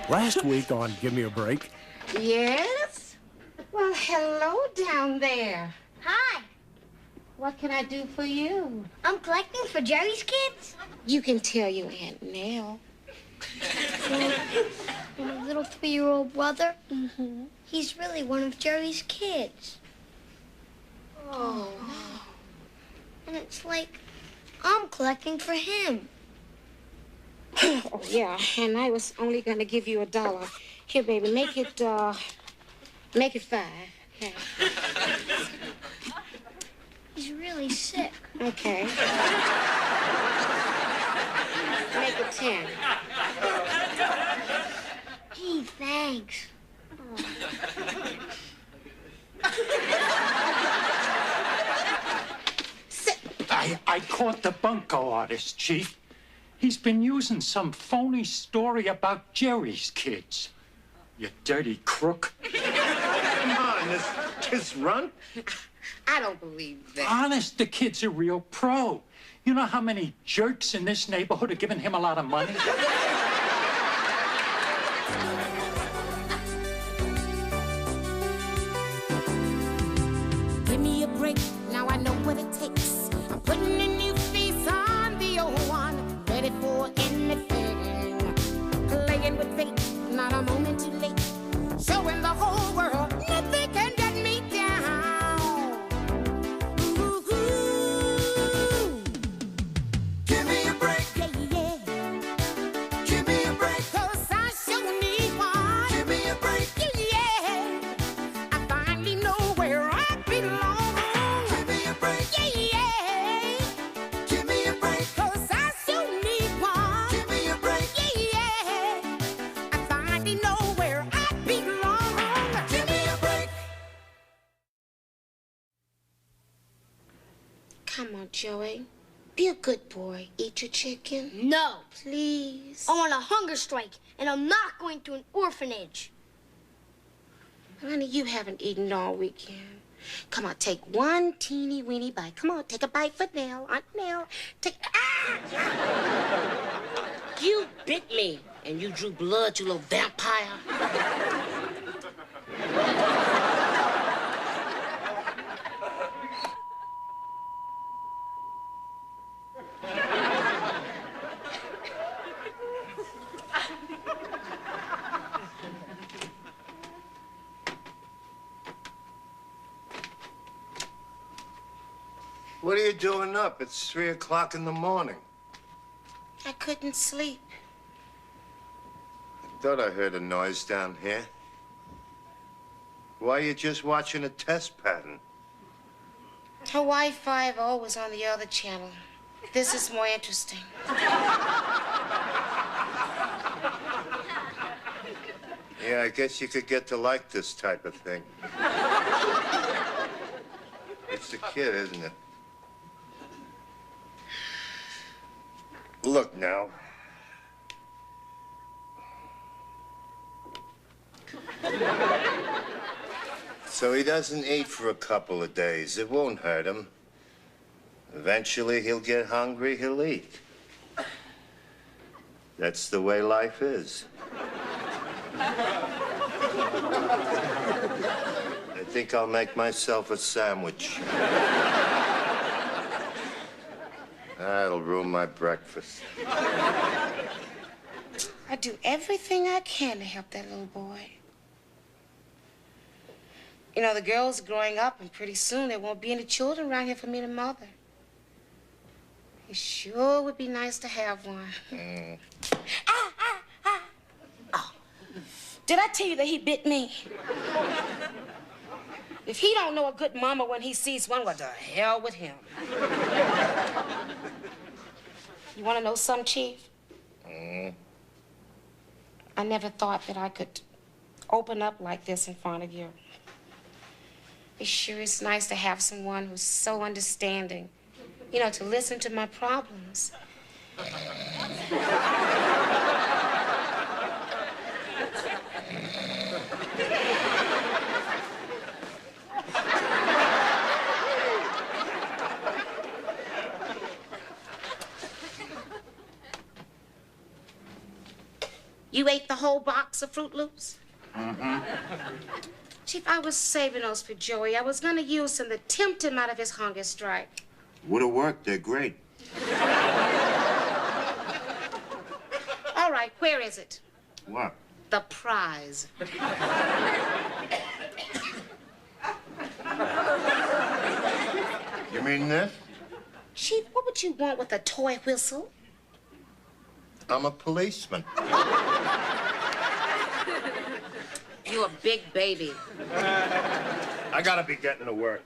Last week on Gimme a Break. Yes? Well, hello down there. Hi. What can I do for you? I'm collecting for Jerry's kids. You can tell your Aunt Nell. My little 3-year-old brother, he's really one of Jerry's kids. Oh. And it's like I'm collecting for him. Oh, yeah, and I was only going to give you $1. Here, baby, make it 5. Okay. He's really sick. Okay. Make it 10. Gee, thanks. I caught the bunco artist, Chief. He's been using some phony story about Jerry's kids. You dirty crook. Come on, this runt? I don't believe that. Honest, the kid's a real pro. You know how many jerks in this neighborhood are giving him a lot of money? Give me a break, now I know what it takes. I'm putting a new face on the old one, ready for anything. Playing with fate, not a moment too late. Showing the whole world nothing can get me down. Ooh, ooh. Give me a break. Yeah, yeah. Give me a break. 'Cause I sure need one. Give me a break. Yeah, I finally know where I belong. Give me a break. Yeah, Give me a break. 'cause I sure need one. Give me a break. Yeah, I finally know where I belong. Give me a break. Come on, Joey. Be a good boy. Eat your chicken. No. Please. I'm on a hunger strike, and I'm not going to an orphanage. Honey, you haven't eaten all weekend. Come on, take one teeny weeny bite. Come on, take a bite for Nell. Aunt Nell. Take. Ah! You bit me, and you drew blood, you little vampire. What are you doing up? It's 3 o'clock in the morning. I couldn't sleep. I thought I heard a noise down here. Why are you just watching a test pattern? Hawaii 5-0 was on the other channel. This is more interesting. Yeah, I guess you could get to like this type of thing. It's the kid, isn't it? Look now. So he doesn't eat for a couple of days. It won't hurt him. Eventually, he'll get hungry, he'll eat. That's the way life is. I think I'll make myself a sandwich. That'll ruin my breakfast. I do everything I can to help that little boy. You know, the girl's growing up, and pretty soon there won't be any children around here for me to mother. It sure would be nice to have one. Oh, did I tell you that he bit me? If he don't know a good mama when he sees one, what the hell with him? You want to know something, Chief? I never thought that I could open up like this in front of you. It sure is nice to have someone who's so understanding, you know, to listen to my problems. You ate the whole box of Fruit Loops? Mm-hmm. Chief, I was saving those for Joey. I was gonna use them to tempt him out of his hunger strike. Would have worked. They're great. All right, where is it? What? The prize. You mean this? Chief, what would you want with a toy whistle? I'm a policeman. You a big baby. I gotta be getting to work.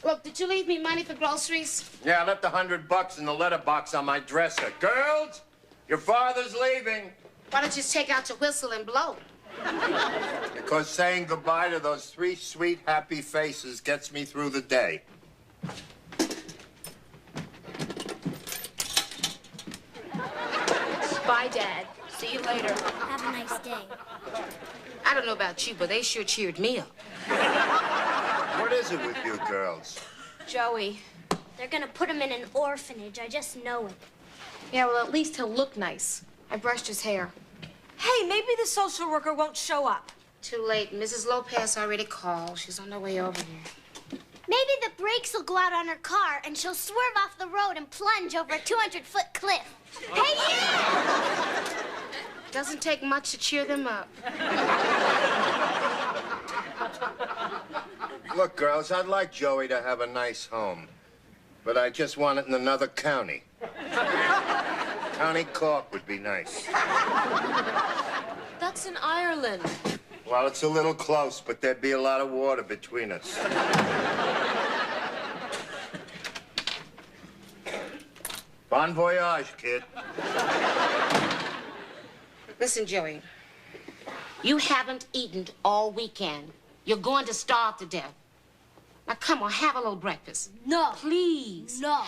Look, did you leave me money for groceries? Yeah, I left $100 in the letterbox on my dresser. Girls, your father's leaving. Why don't you just take out your whistle and blow? Because saying goodbye to those 3 sweet, happy faces gets me through the day. Bye, Dad. See you later. Have a nice day. I don't know about you, but they sure cheered me up. What is it with you girls? Joey. They're gonna put him in an orphanage. I just know it. Yeah, well, at least he'll look nice. I brushed his hair. Hey, maybe the social worker won't show up. Too late. Mrs. Lopez already called. She's on her way over here. Maybe the brakes will go out on her car and she'll swerve off the road and plunge over a 200-foot cliff. Hey, you! Doesn't take much to cheer them up. Look, girls, I'd like Joey to have a nice home, but I just want it in another county. County Cork would be nice. That's in Ireland. Well, it's a little close, but there'd be a lot of water between us. Bon voyage, kid. Listen, Joey. You haven't eaten all weekend. You're going to starve to death. Now, come on, have a little breakfast. No. Please. No.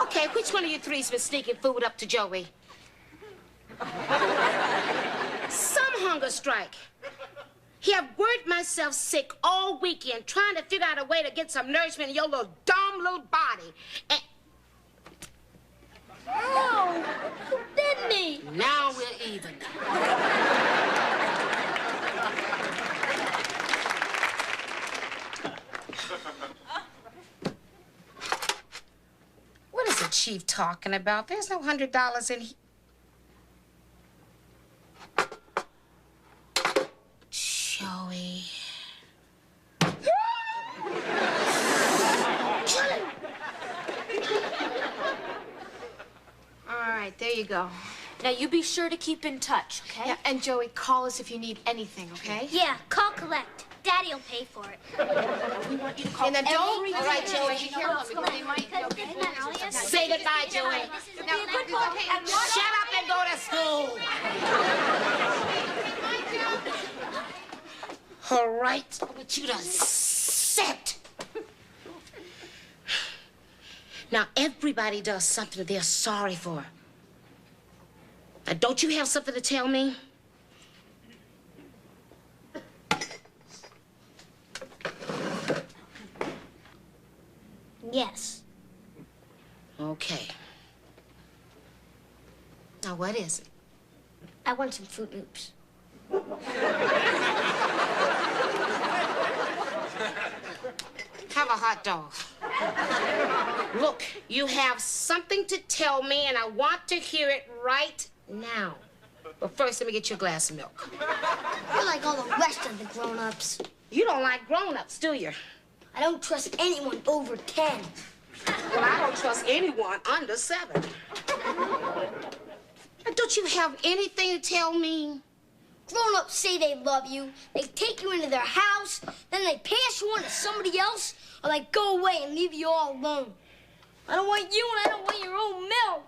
Okay, which one of you three's been sneaking food up to Joey? Some hunger strike. Here, I've worked myself sick all weekend trying to figure out a way to get some nourishment in your little dumb little body. And No. You bit me. now we're even. What is the chief talking about? There's no $100 in here. Joey. All right, there you go. Now, you be sure to keep in touch, okay? Yeah, and Joey, call us if you need anything, okay? Yeah, call collect. Daddy'll pay for it. We want you to call And then don't. every All right, day. Joey. Be careful because they might, okay? Say goodbye, Joey. Shut up and go to school. All right, I want you to sit. Now, everybody does something they're sorry for. Now, don't you have something to tell me? Yes. Okay. Now, what is it? I want some Fruit Loops. Have a hot dog. Look, you have something to tell me, and I want to hear it right now. But first, let me get you a glass of milk. You're like all the rest of the grown-ups. You don't like grown-ups, do you? I don't trust anyone over 10. Well, I don't trust anyone under 7. And don't you have anything to tell me? Grown-ups say they love you. They take you into their house, then they pass you on to somebody else, or they go away and leave you all alone. I don't want you, and I don't want your own milk.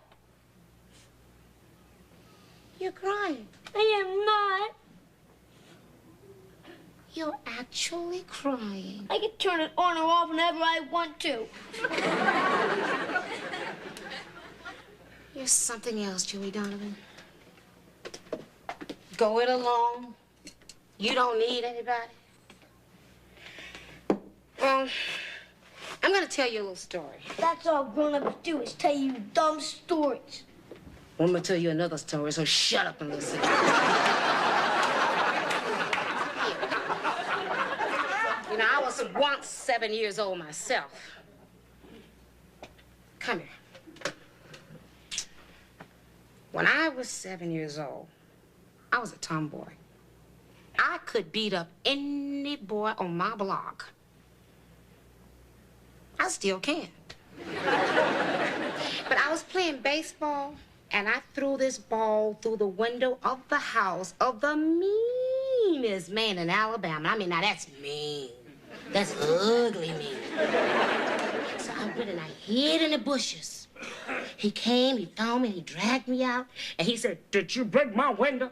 You're crying. I am not. You're actually crying. I can turn it on or off whenever I want to. You're something else, Joey Donovan. Go it along. You don't need anybody? Well, I'm gonna tell you a little story. That's all grown-ups do is tell you dumb stories. I'm gonna tell you another story, so shut up and listen. You know, I was once 7 years old myself. Come here. When I was 7 years old, I was a tomboy. I could beat up any boy on my block. I still can. But I was playing baseball, and I threw this ball through the window of the house of the meanest man in Alabama. I mean, now that's mean. That's ugly mean. So I went and I hid in the bushes. He came, he found me, he dragged me out, and he said, "Did you break my window?"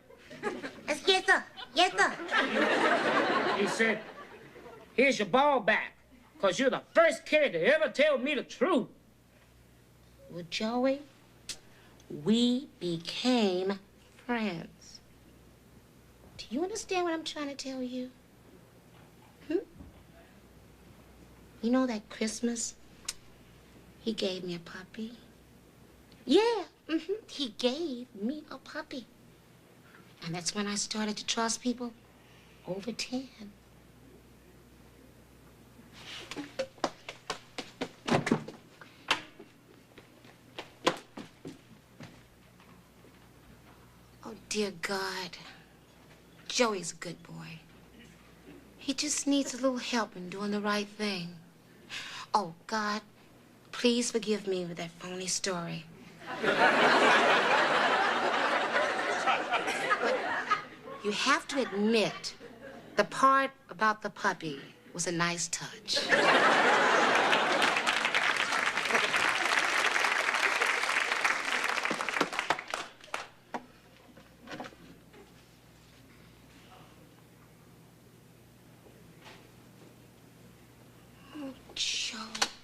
I said, "Yes, sir. Yes, sir." He said, "Here's your ball back, because you're the first kid to ever tell me the truth." Well, Joey, we became friends. Do you understand what I'm trying to tell you? You know that Christmas, he gave me a puppy? Yeah, he gave me a puppy. And that's when I started to trust people over 10. Oh, dear God. Joey's a good boy. He just needs a little help in doing the right thing. Oh, God, please forgive me with that phony story. You have to admit, the part about the puppy was a nice touch.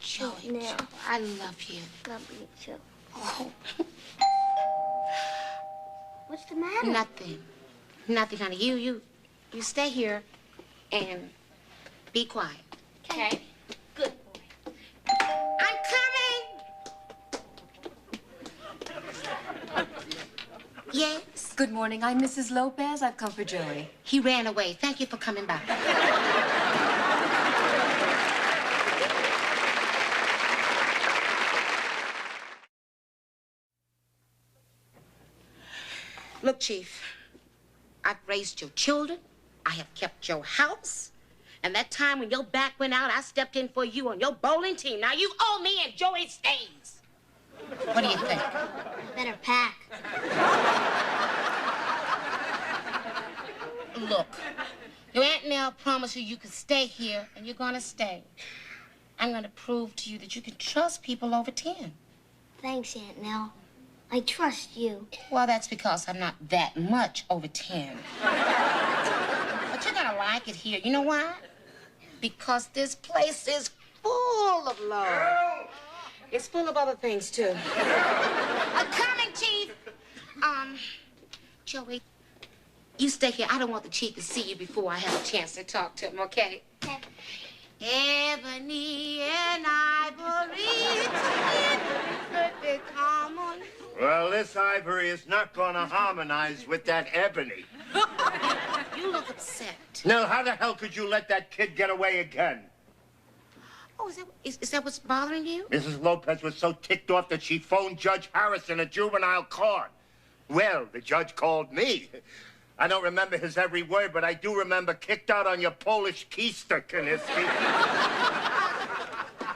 Joey, Now. I love you. Love you too. Oh. What's the matter? Nothing. Nothing, honey. You stay here and be quiet. Okay? Good boy. I'm coming! Yes? Good morning. I'm Mrs. Lopez. I've come for Joey. He ran away. Thank you for coming by. Look, Chief, I've raised your children. I have kept your house. And that time when your back went out, I stepped in for you on your bowling team. Now you owe me and Joey stays. What do you think? Better pack. Look, your Aunt Nell promised you could stay here, and you're gonna stay. I'm gonna prove to you that you can trust people over 10. Thanks, Aunt Nell. I trust you. Well, that's because I'm not that much over 10. But you're gonna like it here. You know why? Because this place is full of love. It's full of other things, too. I'm coming, Chief. Joey, you stay here. I don't want the Chief to see you before I have a chance to talk to him, okay? Okay. Ebony and ivory, perfect harmony. Well, this ivory is not going to harmonize with that ebony. You look upset. Nell, how the hell could you let that kid get away again? Oh, is that what's bothering you? Mrs. Lopez was so ticked off that she phoned Judge Harrison at juvenile court. Well, the judge called me. I don't remember his every word, but I do remember kicked out on your Polish keister, Kaniski.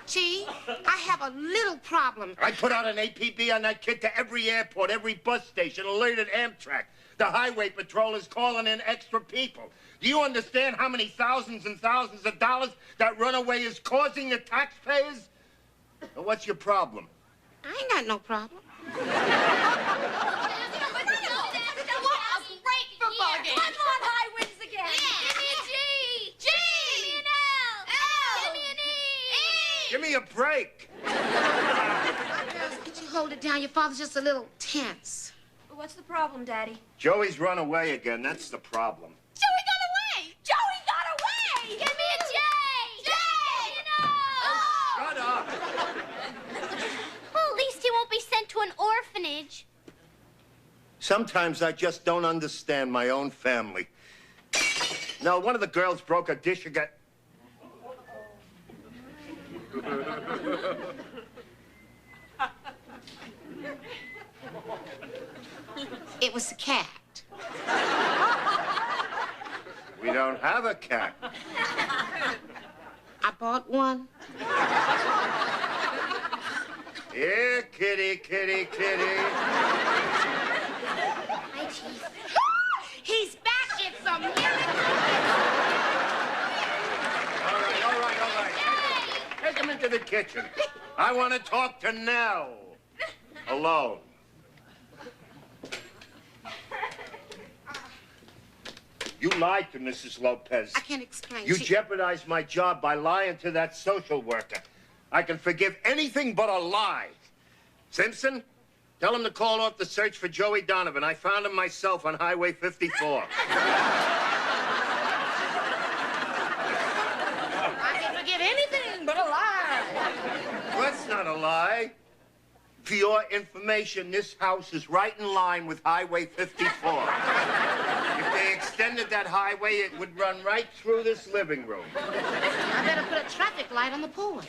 Chief, I have a little problem. I put out an APB on that kid to every airport, every bus station, alerted Amtrak. The highway patrol is calling in extra people. Do you understand how many thousands and thousands of dollars that runaway is causing the taxpayers? Well, what's your problem? I ain't got no problem. Give me a break. Girls, could you hold it down? Your father's just a little tense. What's the problem, Daddy? Joey's run away again. That's the problem. Joey got away! Sometimes I just don't understand my own family. No, one of the girls broke a dish again. It was the cat. We don't have a cat. I bought one. Here, kitty, kitty, kitty. Hi, Chief. He's back. It's a miracle. All right. Take him into the kitchen. I want to talk to Nell. Alone. You lied to Mrs. Lopez. I can't explain. You jeopardized my job by lying to that social worker. I can forgive anything but a lie. Simpson, tell him to call off the search for Joey Donovan. I found him myself on Highway 54. I can forget anything but a lie. That's not a lie. For your information, this house is right in line with Highway 54. If they extended that highway, it would run right through this living room. I better put a traffic light on the porch.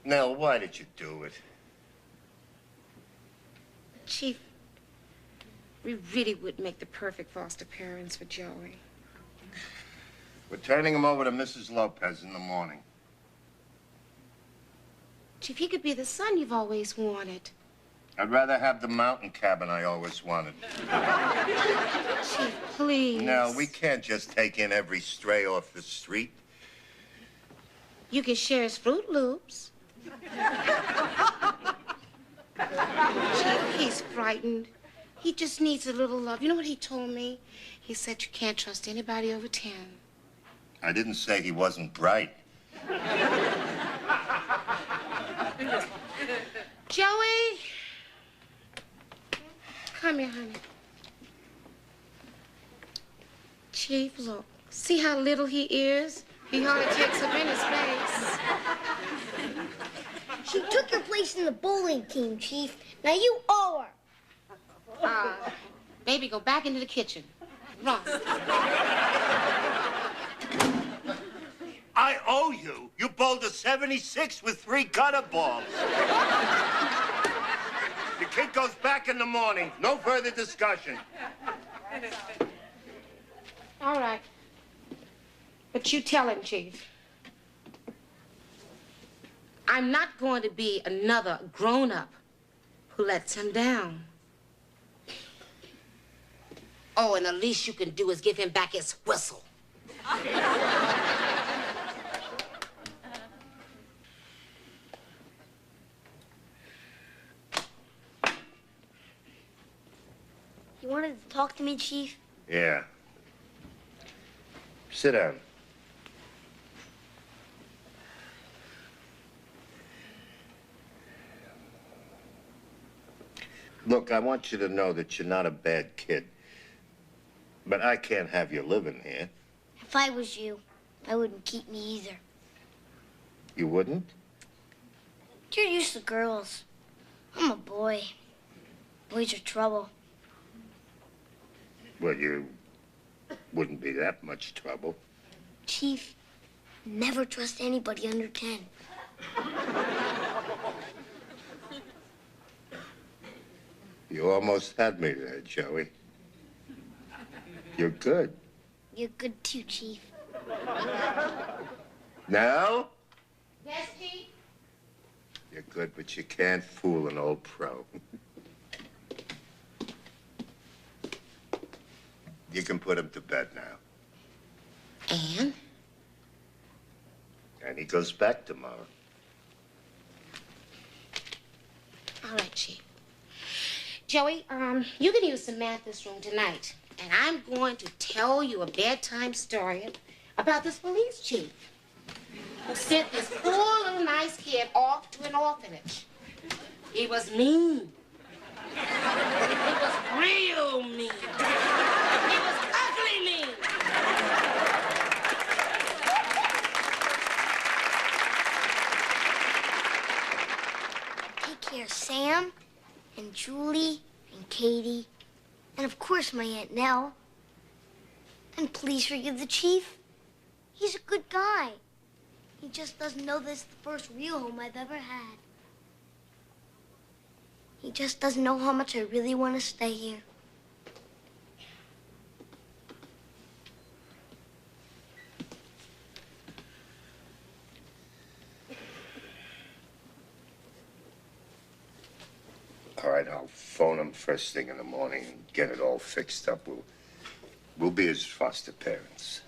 Nell, why did you do it? Chief, we really would make the perfect foster parents for Joey. We're turning him over to Mrs. Lopez in the morning. Chief, he could be the son you've always wanted. I'd rather have the mountain cabin I always wanted. Chief, please. No, we can't just take in every stray off the street. You can share his Fruit Loops. Chief, he's frightened. He just needs a little love. You know what he told me? He said you can't trust anybody over 10. I didn't say he wasn't bright. Joey! Come here, honey. Chief, look. See how little he is? He hardly takes up any space. She took your place in the bowling team, Chief. Now you owe her. Baby, go back into the kitchen. Run. I owe you. You bowled a 76 with 3 gutter balls. The kid goes back in the morning. No further discussion. All right. But you tell him, Chief. I'm not going to be another grown-up who lets him down. Oh, and the least you can do is give him back his whistle. You wanted to talk to me, Chief? Yeah. Sit down. Look, I want you to know that you're not a bad kid. But I can't have you living here. If I was you, I wouldn't keep me either. You wouldn't? You're used to girls. I'm a boy. Boys are trouble. Well, you wouldn't be that much trouble. Chief, never trust anybody under 10. You almost had me there, Joey. You're good. You're good too, Chief. Now? Yes, Chief? You're good, but you can't fool an old pro. You can put him to bed now. And? And he goes back tomorrow. All right, Chief. Joey, you can use Samantha's room tonight. And I'm going to tell you a bedtime story about this police chief who sent this poor little nice kid off to an orphanage. He was mean. He was real mean. He was ugly mean. And of course, my Aunt Nell. And please forgive the Chief. He's a good guy. He just doesn't know this is the first real home I've ever had. He just doesn't know how much I really want to stay here. All right, I'll phone him first thing in the morning and get it all fixed up. We'll be his foster parents.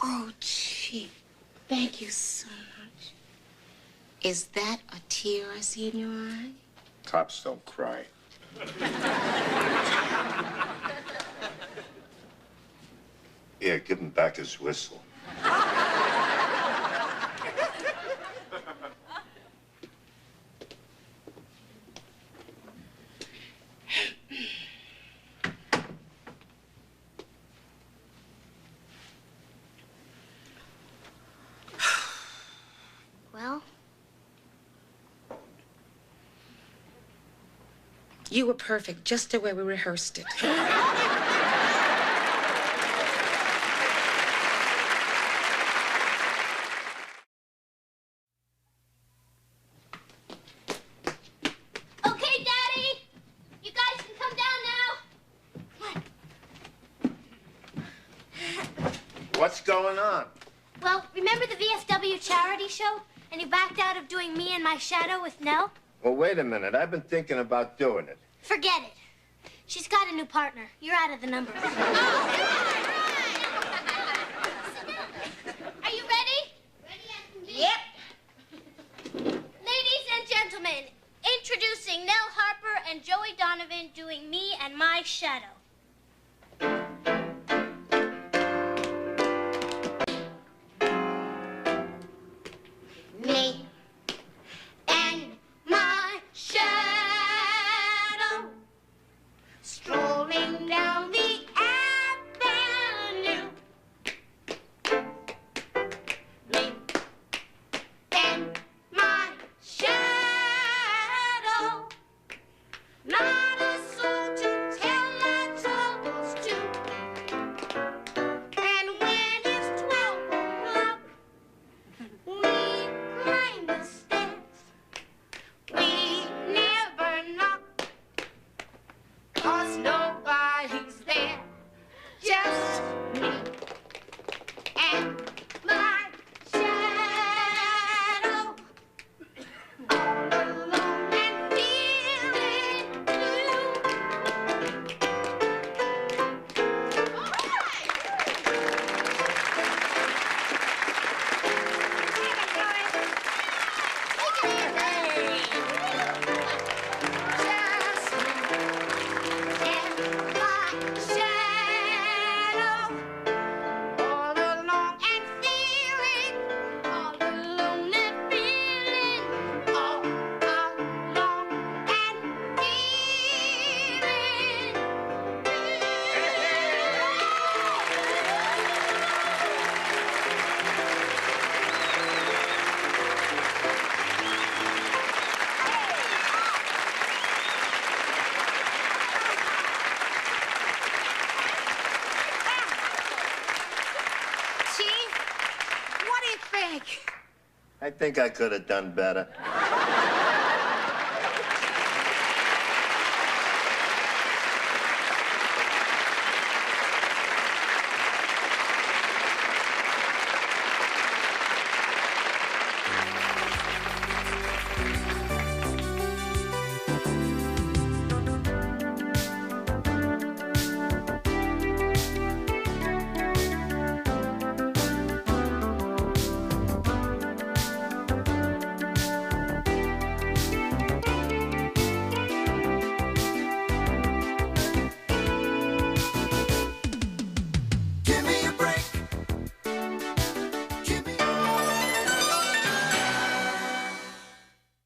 Oh, Chief, thank you so much. Is that a tear I see in your eye? Cops don't cry. Here, give him back his whistle. Well? You were perfect, just the way we rehearsed it. Okay, Daddy! You guys can come down now. What's going on? Well, remember the VFW charity show? And you backed out of doing Me and My Shadow with Nell? Well, wait a minute. I've been thinking about doing it. Forget it. She's got a new partner. You're out of the number. Are you ready? Ready as can be. Yep. Ladies and gentlemen, introducing Nell Harper and Joey Donovan doing Me and My Shadow. Me and my shadow strolling down the avenue. Me and my shadow, not a soul to tell our troubles to. And when it's 12 o'clock, we climb the stairs. We never knock, 'cause nobody's there. Just me and my shadow, all alone and feeling blue. All right. Chief, what do you think? I think I could have done better.